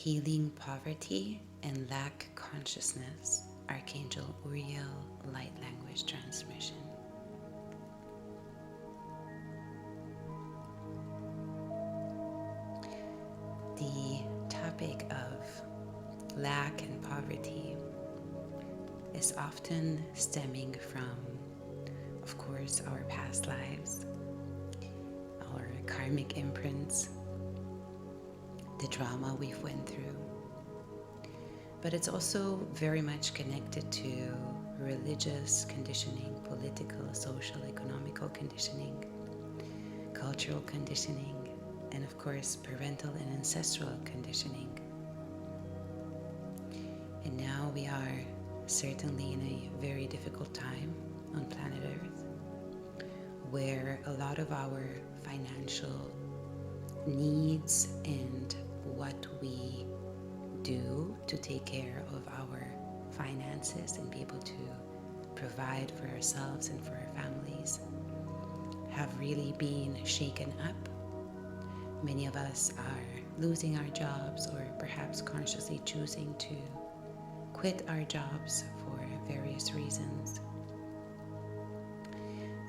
Healing Poverty and Lack Consciousness, Archangel Uriel Light Language Transmission. The topic of lack and poverty is often stemming from, of course, our past lives, our karmic imprints, the drama we've went through. But it's also very much connected to religious conditioning, political, social, economical conditioning, cultural conditioning, and of course, parental and ancestral conditioning. And now we are certainly in a very difficult time on planet Earth, where a lot of our financial needs and what we do to take care of our finances and be able to provide for ourselves and for our families have really been shaken up. Many of us are losing our jobs or perhaps consciously choosing to quit our jobs for various reasons.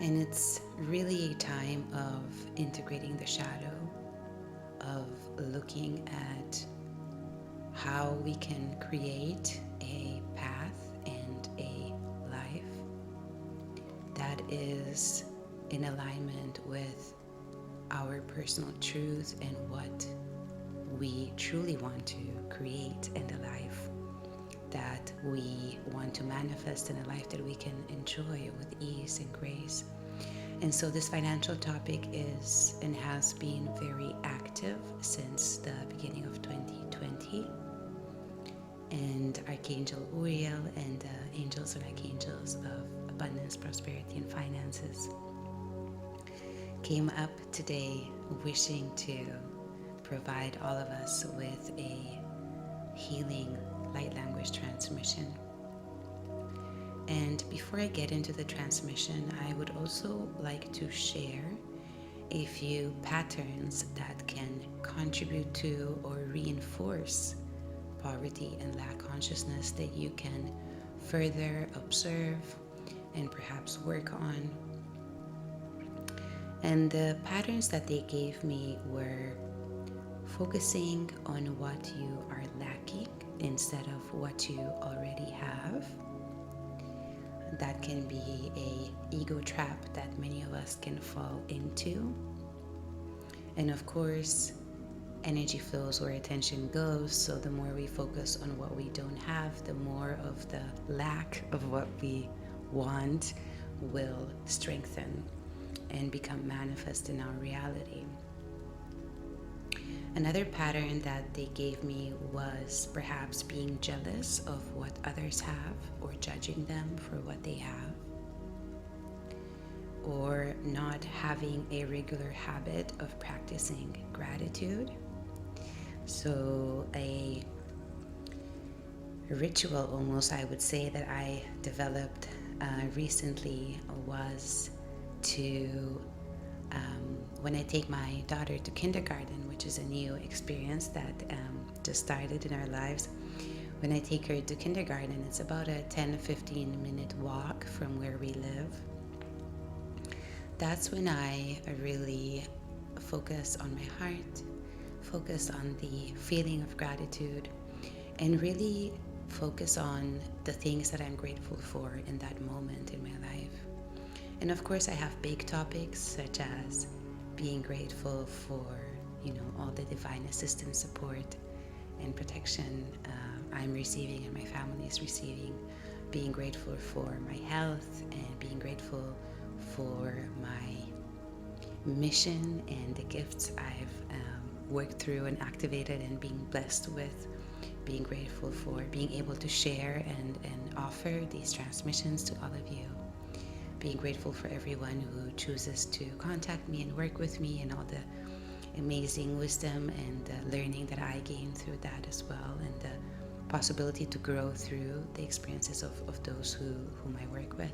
And it's really a time of integrating the shadow, of looking at how we can create a path and a life that is in alignment with our personal truth and what we truly want to create in the life that we want to manifest, in a life that we can enjoy with ease and grace. And so this financial topic is and has been very active since the beginning of 2020. And Archangel Uriel and the angels and archangels of abundance, prosperity, and finances came up today wishing to provide all of us with a healing light language transmission. And before I get into the transmission, I would also like to share a few patterns that can contribute to or reinforce poverty and lack consciousness that you can further observe and perhaps work on. And the patterns that they gave me were focusing on what you are lacking instead of what you already have. That can be an ego trap that many of us can fall into. And of course, energy flows where attention goes, so the more we focus on what we don't have, the more of the lack of what we want will strengthen and become manifest in our reality. Another pattern that they gave me was perhaps being jealous of what others have or judging them for what they have, or not having a regular habit of practicing gratitude. So a ritual almost, I would say, that I developed recently was to when I take my daughter to kindergarten, which is a new experience that just started in our lives. When I take her to kindergarten, it's about a 10-15 minute walk from where we live. That's when I really focus on my heart, focus on the feeling of gratitude, and really focus on the things that I'm grateful for in that moment in my life. And of course, I have big topics such as being grateful for, all the divine assistance, support, and protection I'm receiving and my family is receiving. Being grateful for my health and being grateful for my mission and the gifts I've worked through and activated and being blessed with. Being grateful for being able to share and offer these transmissions to all of you. Being grateful for everyone who chooses to contact me and work with me, and all the amazing wisdom and the learning that I gained through that as well, and the possibility to grow through the experiences of those whom I work with.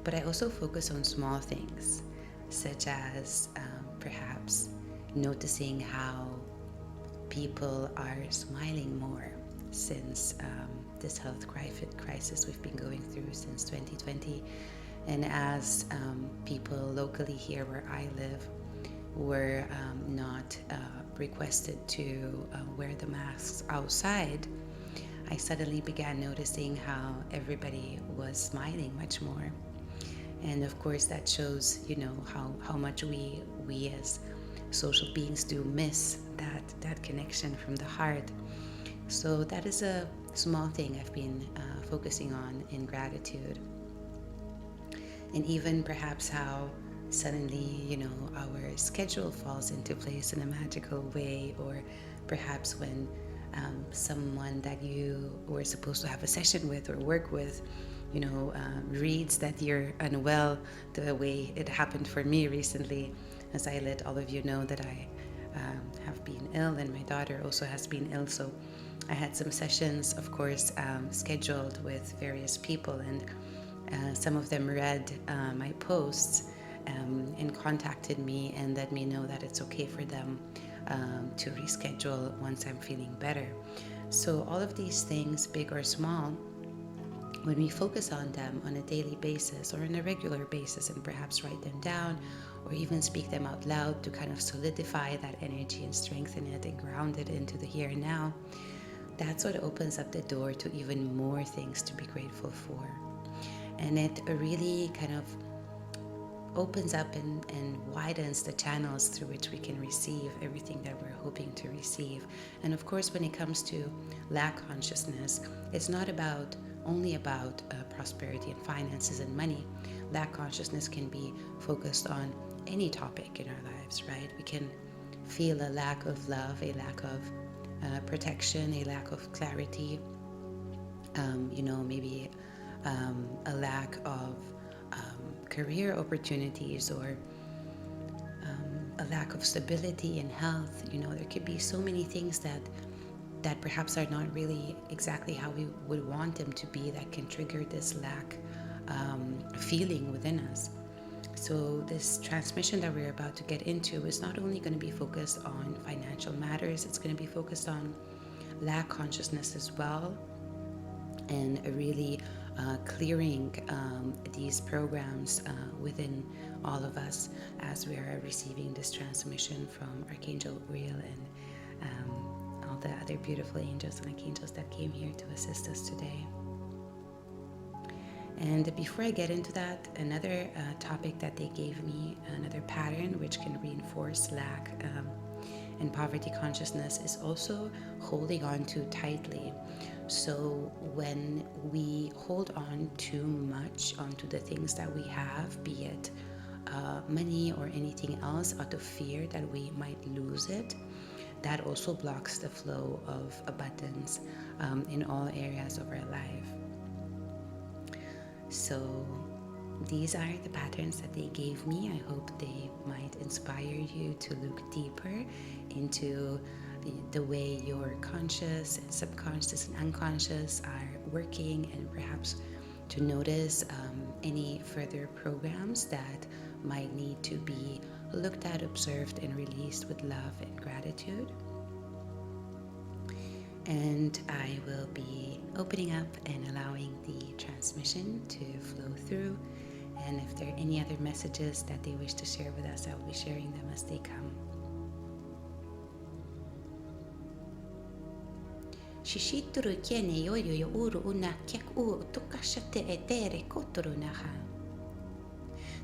But I also focus on small things, such as perhaps noticing how people are smiling more since this health crisis we've been going through since 2020. And as people locally here where I live were not requested to wear the masks outside, I suddenly began noticing how everybody was smiling much more. And of course that shows, how much we as social beings do miss that connection from the heart. So that is a small thing I've been focusing on in gratitude. And even perhaps how suddenly, our schedule falls into place in a magical way, or perhaps when someone that you were supposed to have a session with or work with, reads that you're unwell, the way it happened for me recently, as I let all of you know that I have been ill, and my daughter also has been ill. So I had some sessions, of course, scheduled with various people, and some of them read my posts and contacted me and let me know that it's okay for them to reschedule once I'm feeling better. So all of these things, big or small, when we focus on them on a daily basis or on a regular basis and perhaps write them down or even speak them out loud to kind of solidify that energy and strengthen it and ground it into the here and now, that's what opens up the door to even more things to be grateful for. And it really kind of opens up and widens the channels through which we can receive everything that we're hoping to receive. And of course, when it comes to lack consciousness, it's not only about prosperity and finances and money. Lack consciousness can be focused on any topic in our lives, right? We can feel a lack of love, a lack of protection, a lack of clarity, maybe a lack of career opportunities, or a lack of stability and health. There could be so many things that perhaps are not really exactly how we would want them to be, that can trigger this lack feeling within us. So this transmission that we're about to get into is not only going to be focused on financial matters, it's going to be focused on lack consciousness as well, and really clearing these programs within all of us as we are receiving this transmission from Archangel Uriel and all the other beautiful angels and archangels that came here to assist us today. And before I get into that, another topic that they gave me, another pattern which can reinforce lack and poverty consciousness, is also holding on too tightly. So when we hold on too much onto the things that we have, be it money or anything else, out of fear that we might lose it, that also blocks the flow of abundance in all areas of our life. So these are the patterns that they gave me. I hope they might inspire you to look deeper into the way your conscious and subconscious and unconscious are working, and perhaps to notice any further programs that might need to be looked at, observed, and released with love and gratitude. And I will be opening up and allowing the transmission to flow through. And if there are any other messages that they wish to share with us, I will be sharing them as they come. Shishituru kiene yoyo yo uru una kek u tukashate etere kotoro naha.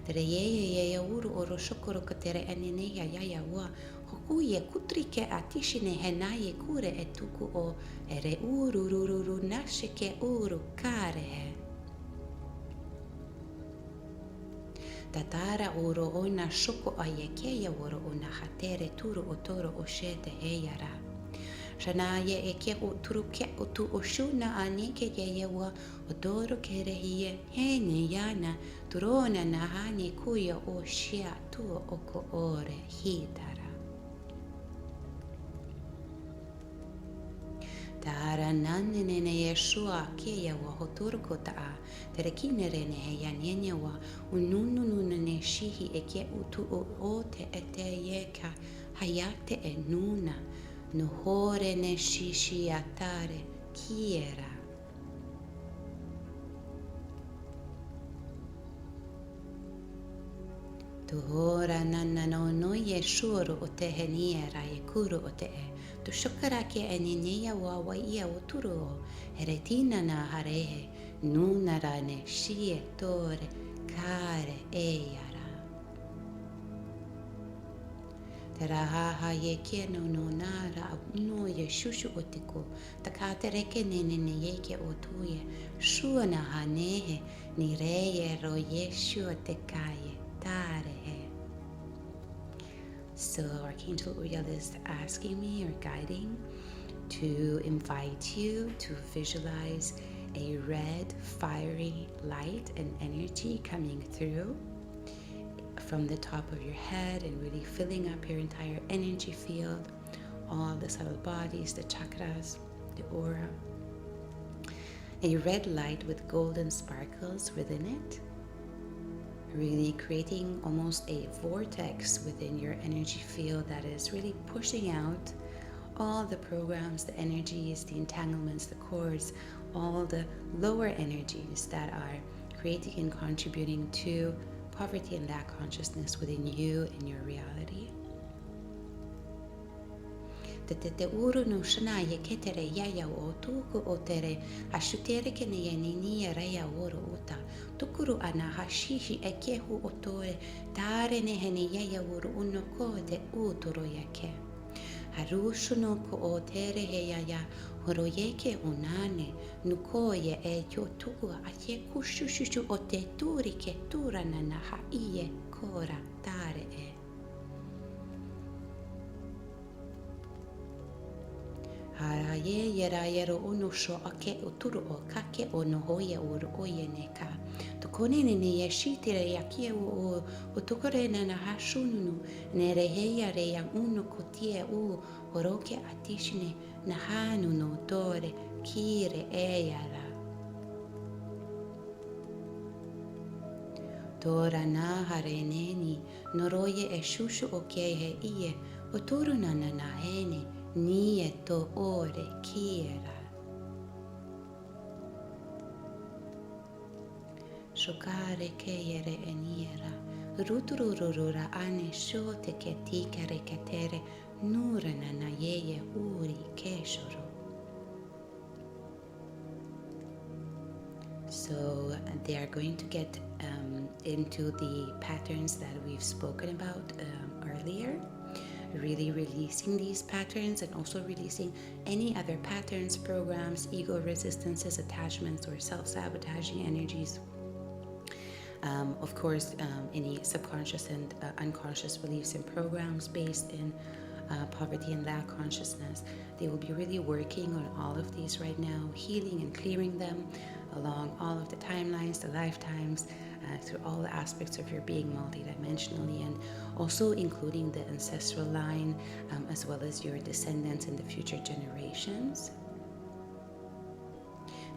Tere ye uru oro shokoro katere aneneya yaya wa hokuye kutrike atishine henaye kure etuku o ere uru ruru nashike uru kare. Tatara uro ona shoko ayekeya uro ona hatere turu otoro oshete heyara. Shana ye eke o turuke o tu oshuna anike ye wa odoro kere hiye hene yana turona nahani kuya o shia tu oko ore hitara. Tara nanene Yeshua ke wa hoturko taa terekinere ne yanyenye wa ununu ne shihi eke utu o te ete yeka hayate enuna Nuhore ne shishi atare kiera. Tuhora nana no yeshuru o te heniera e kuru o te e. Tu shukara ke eninia wawa ia o turu o. Heretina na harehe. Nunara ne shie tore kare eyara. Terahaha ye keno no nara no ye shushu o tiko. Takatereke nene ne yeke o tuye. Shua na hanehe ni reye ro yeshu te kaye. So Archangel Uriel is asking me or guiding to invite you to visualize a red fiery light and energy coming through from the top of your head and really filling up your entire energy field, all the subtle bodies, the chakras, the aura. A red light with golden sparkles within it, really creating almost a vortex within your energy field that is really pushing out all the programs, the energies, the entanglements, the cords, all the lower energies that are creating and contributing to poverty and lack consciousness within you and your reality. Te uru no shana ye ketere yaya o tuku o tere ashutere ke ne yanini raya oro uta tukuru ana hashishi e kehu o toe tare ne hene yaya uru uno ko te uturo yake harushu no ko o tere he yaya horo yeke unane nuko ye e yo tuku ake kushushu o te turi ke turana na ha iye kora tare e. Haraye yerayero ono sho ake uturu o kake o nohoye uru oye neka. Tukone ne yeshitire yakie o tukore na hashununu ne reheya re yang uno kotie u horoke atishne na hanu no tore kire eyara. Tora na hareneni noroye eshushu okehe iye oturu na hene. Nieto ore kiera. Shokare keyere eniera. Rutururura ane shote ke tikere ketere nurana na yeye uri keshoro. So they are going to get into the patterns that we've spoken about earlier. Really releasing these patterns and also releasing any other patterns, programs, ego resistances, attachments, or self-sabotaging energies. Of course, any subconscious and unconscious beliefs and programs based in poverty and lack consciousness. They will be really working on all of these right now, healing and clearing them along all of the timelines, the lifetimes, through all the aspects of your being multidimensionally, and also including the ancestral line, as well as your descendants and the future generations.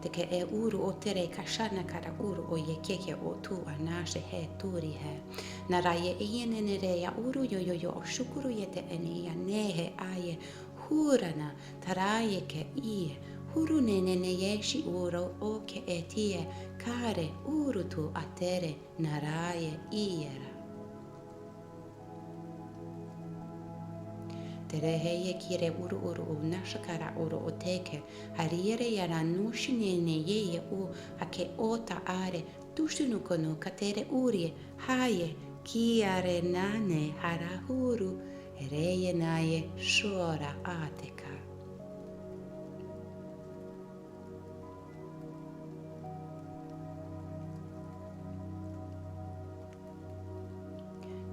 Te ke e uru o tere kashana kara uru o ye keke o tu anashe he turi he. Na raye e ne re ya uru yo o shukuru ye te ene ya nehe aye hurana taraye ke ie. Huru ne yeshi uro o ke e tie kare uru tu atere naraye iera. Tereheye kire uru o nashakara uru o teke hariere yara nushine ne yeye u ake ota are tushunukono katere urie haye kiare nane harahuru reye naye shora ateka.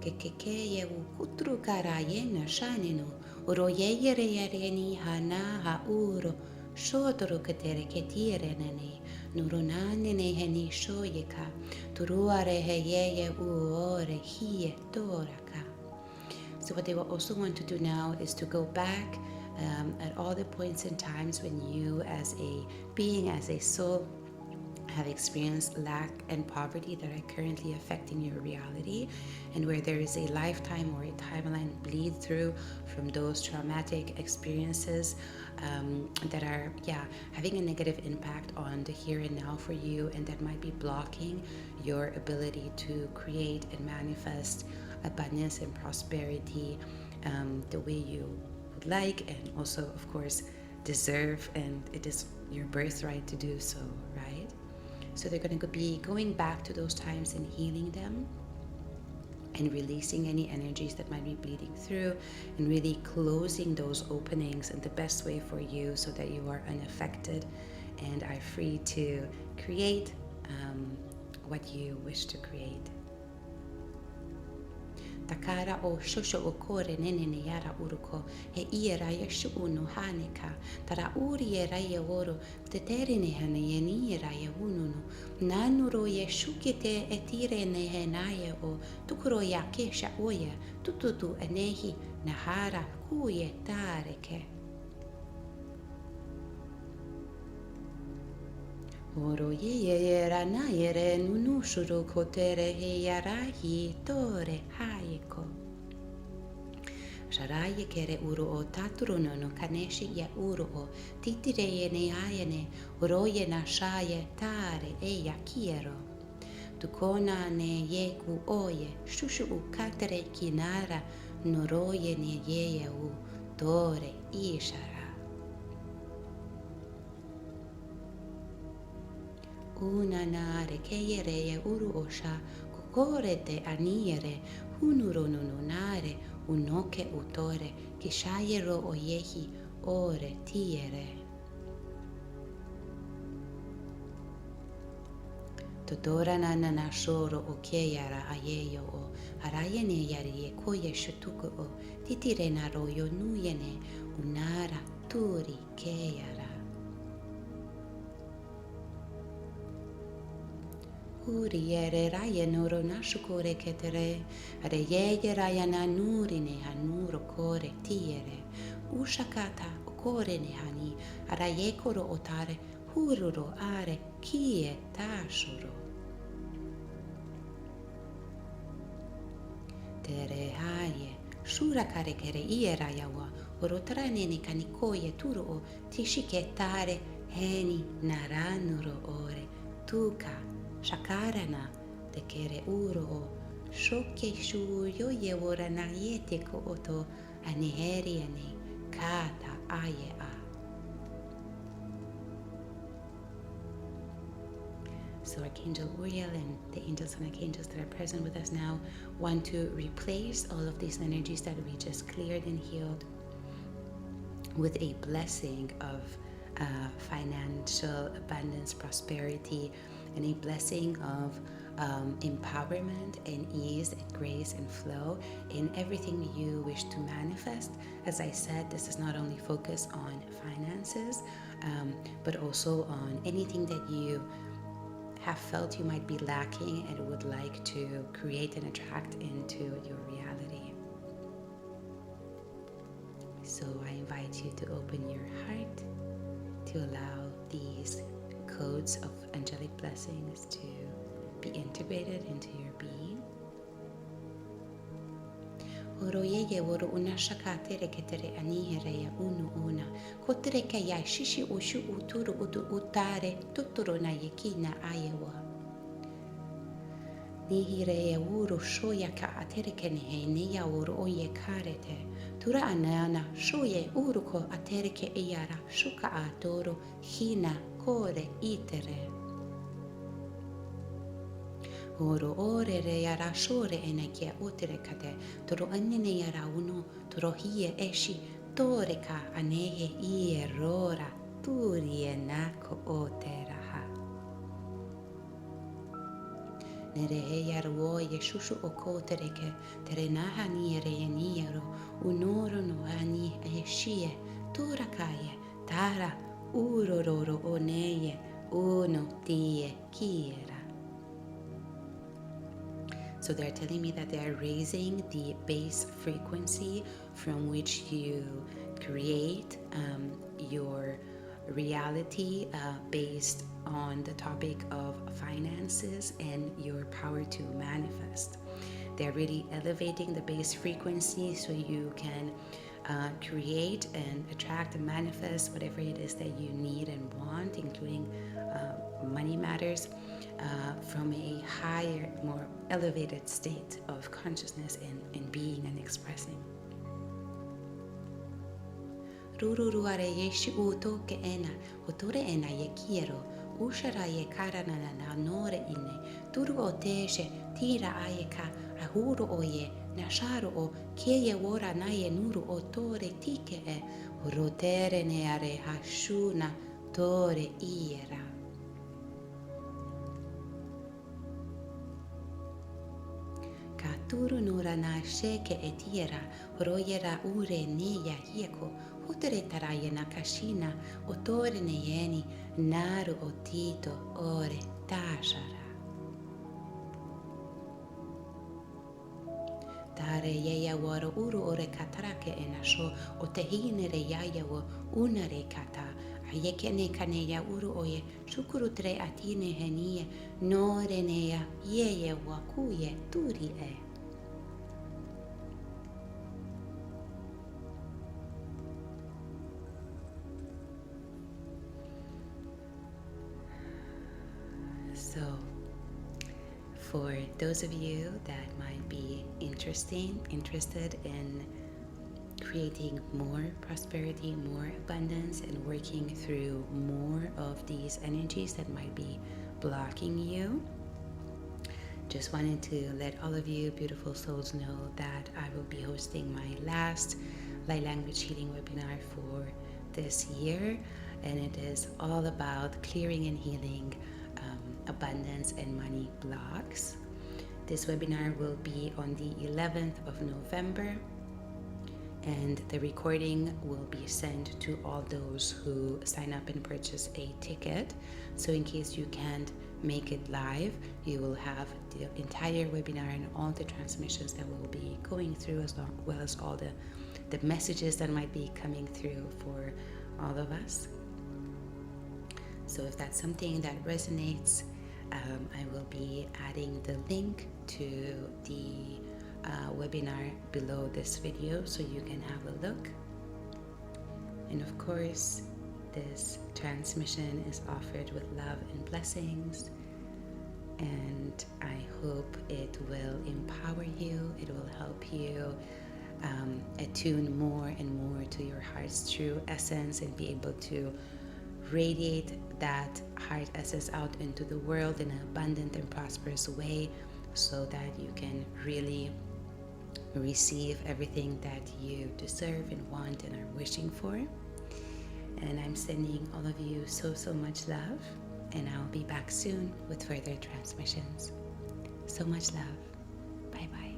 Kekeye u kutru karaye na shaninu uro yeyere yareni hana ha uro shotoro katere ketire nene nurunane ne heni shoyeka turuare heyeye u ore hie toraka. So what they will also want to do now is to go back at all the points and times when you as a being, as a soul, have experienced lack and poverty that are currently affecting your reality, and where there is a lifetime or a timeline bleed through from those traumatic experiences that are having a negative impact on the here and now for you, and that might be blocking your ability to create and manifest abundance and prosperity the way you would like, and also of course deserve, and it is your birthright to do so, right? So they're going to be going back to those times and healing them and releasing any energies that might be bleeding through, and really closing those openings in the best way for you so that you are unaffected and are free to create what you wish to create. Takara o shosho o kore nene ne yara uruko he iera yeshu unu haneka tara uri era ye oro te terine hane ye ni era ye ununu nanuro yeshu kite etire ne he naye o tukuro ya kesha oye tututu enehi nahara kuye tareke oro ye rana yere nunu shuru kotere he yarahi tore hayeko sharaye kere uru o taturu no kaneshi ya uru o titire ye ne ayene uroye na shaye tare e yakiero tukona ne yeku oye shushu u katere kinara noroye ne ye u tore ishara unanare keyere uru osha kokore te aniere hunuro nunare unoke utore kishayero oyehi ore tiere Todora nana shoro o keyara ayeyo o arayene yari koye shutuko o titire naro yo nuyene unara turi keyara Uriere raya noro nashukore ketere, are yeye raya na nurine hanuro kore tiere, ushakata okore ne hani, araye koro otare, hururo are kie tashuro. Tere haye, shura kare kere iera yawa, orotara nene kanikoye turo o tishike tare, heni naranuro ore, tuka. Shakarana te kere uro o shoke shuyo ye wora na yete ko oto aneheri ane kata aye a. So Archangel Uriel and the angels and archangels that are present with us now want to replace all of these energies that we just cleared and healed with a blessing of financial abundance, prosperity, and a blessing of empowerment and ease and grace and flow in everything you wish to manifest. As I said, this is not only focused on finances, but also on anything that you have felt you might be lacking and would like to create and attract into your reality. So I invite you to open your heart to allow these codes of angelic blessings to be integrated into your being. Oro yeye woro una shakatere ketere anihere ya unu una kotere kaya shishi ushu uturu utu utare tuturo na yekina ayewa nihire ya wuro shoya ka atere kenehe ne ya woro oye karete tura anana shoye uruko atere ke eyara shuka atoro hina kore itere Oro ore re yara shore enekia utere kate toro anene yara uno toro hie eshi tore ka anehe ie rora turi enako otera ha Nerehe yara woye shushu okotere ke tere naha niere yeniero unoro no ani eshie tura kaye tara urororo oneye uno tie kiera So they're telling me that they're raising the base frequency from which you create your reality based on the topic of finances and your power to manifest. They're really elevating the base frequency so you can create and attract and manifest whatever it is that you need and want, including money matters, from a higher, more elevated state of consciousness and being and expressing. Rururuare yeshi uto ke ena, utore ena ye kiero, ushara ye karana na nore ine, turu o teshe, tira ayeka, ahuru oye, nasharu o, kieye wora na ye nuru o tore tike e, urotere ne are hashuna, tore ira. Katuru nura na sheke etiera, royera ure neya hieko, hutere taraye na kashina, otore neyeni, naru otito ore tashara. Tare yeya waro uru ore katarake enasho, otehinere yaya wo unare kata, ayekene kaneya uru oye, shukurutre atine henie, nore neya yeye wakuye turi e. So, for those of you that might be interested in creating more prosperity, more abundance, and working through more of these energies that might be blocking you, just wanted to let all of you beautiful souls know that I will be hosting my last light language healing webinar for this year, and it is all about clearing and healing abundance and money blocks. This webinar will be on the 11th of November, and the recording will be sent to all those who sign up and purchase a ticket. So in case you can't make it live, you will have the entire webinar and all the transmissions that we'll be going through, as well as all the messages that might be coming through for all of us. So if that's something that resonates, I will be adding the link to the webinar below this video so you can have a look. And of course, this transmission is offered with love and blessings, and I hope it will empower you, it will help you attune more and more to your heart's true essence and be able to radiate that heart essence out into the world in an abundant and prosperous way, so that you can really receive everything that you deserve and want and are wishing for. And I'm sending all of you so much love, and I'll be back soon with further transmissions. So much love. Bye bye.